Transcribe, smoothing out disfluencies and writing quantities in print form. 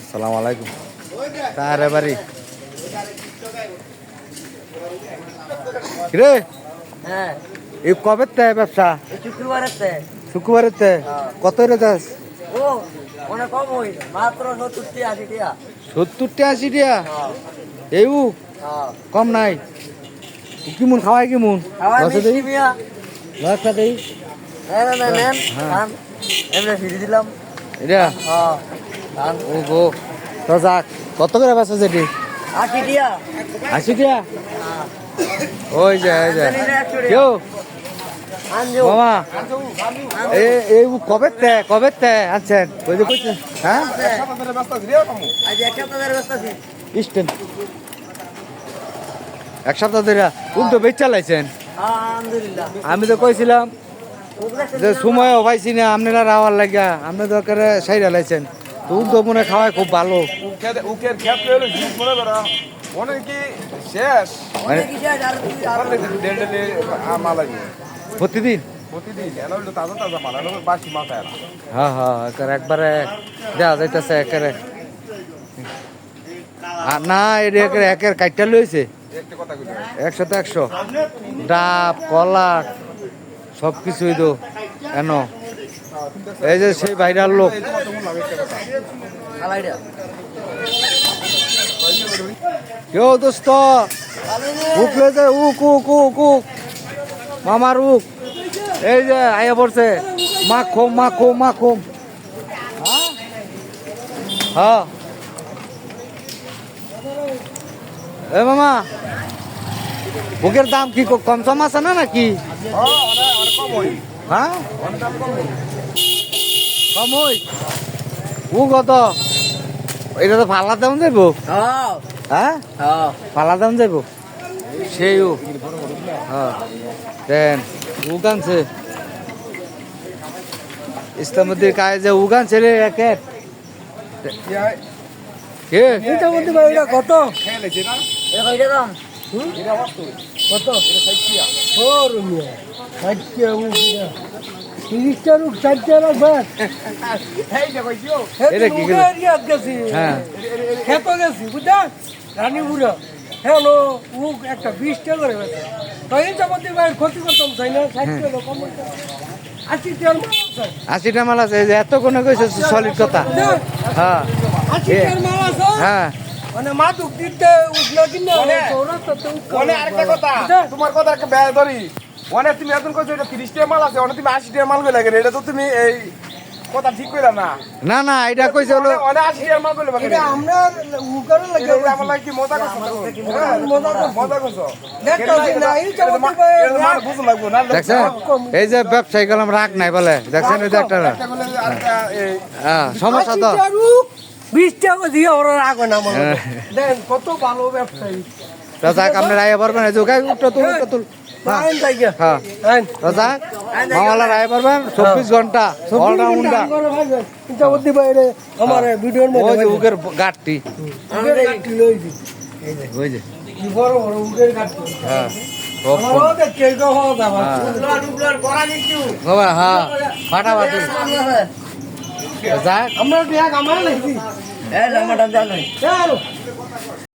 আসসালামু আলাইকুম কার বাড়ি রে হ্যাঁ এই কবে ব্যবসা শুক্রবারের কত রে যাস ও অনেক কম হই মাত্র 70-80 টাকা 70-80 টাকা এই কম নাই কিমন খাওয়াই কিমন লসটা দেই এমনি ফিরে দিলাম এটা ও গো তো যাক কত করে বেচা যেটি 80 টাকা 80 টাকা ওই যে কেউ মামা এই কবে আনছেন ওই যে কইছেন হ্যাঁ স্ট্যান্ড এক সপ্তাহ ধরে উল্টো বেচ চালাইছেন আমি তো কইছিলাম যে সময়ও পাইছি না আপনারা রাওয়ার লাগিয়া আপনি দরকারে সাইরা লাইছেন তো উল্টো মনে খাওয়াই খুব ভালো প্রতিদিন হ্যাঁ হ্যাঁ একবারে দেওয়া যাইতেছে একেবারে না এটা একের কাইটটা লইছে 100 ডাব কলা সব কিছুই তো এন এই যে সেই বাইরের লোক কেউ দোস্ত উক লইছে উক উক উক উক মামার উক এই যে আয়া পড়ছে মাখুম হ্যাঁ এ মামা বুকের দাম কি কম সম আছে না নাকি হ্যাঁ কম হই ও কত এটা তো ফালা দাম যাইব হ্যাঁ ফালা দাম যাইব সেই হ্যাঁ দেন উগানছে ইসলামুদ্দিন কায়ে যে উগানছে রে একের কে কত রানীপুরা হ্যালো একটা 20 টাকা করে ক্ষতি করতাম তাই না 60 টাকা কম 80 টাকা মাল আছে এত কোনো কইছে সলিড কথা হ্যাঁ 80 টাকা মাল আছে হ্যাঁ মানে মাদুক দিতে উঠলো কিনা অনেক আরেকটা কথা তোমার কথা একটা বেয়া ধরি অনেক তুমি এখন কইছো এটা 30 টাকা মাল আছে অনেক তুমি 80 টাকা মাল কইলা এটা তো তুমি এই কথা ঠিক কইলা না না এটা কইছে হলো অনেক 80 টাকা মাল কইলা এটা আমরা উকারে লাগে আমার লাগি কি মজা করছো মজা করছো দেখতাছি না এই চমৎকার মান বুঝ লাগবো না দেখছেন এই যে ব্যবসায়ী গেলাম রাগ নাই বলে দেখছেন এই যে একটা হ্যাঁ সমস্যা তো 20 টাকা দিয়ে ওরা রাগ না মনে দেন কত ভালো ব্যবসায়ী রাজাক আপনার আয় পারবেন এই যে তুল রাজাক মাওলা আয় পারবেন 24 ঘন্টা অলরাউন্ডার আমার ভিডিওর মধ্যে ওই যে উগের গাটটি ওই যে বড় বড় উগের গাটটি হ্যাঁ হ্যাঁ ফাটাফাটি যাক আমরা আমার লাগছি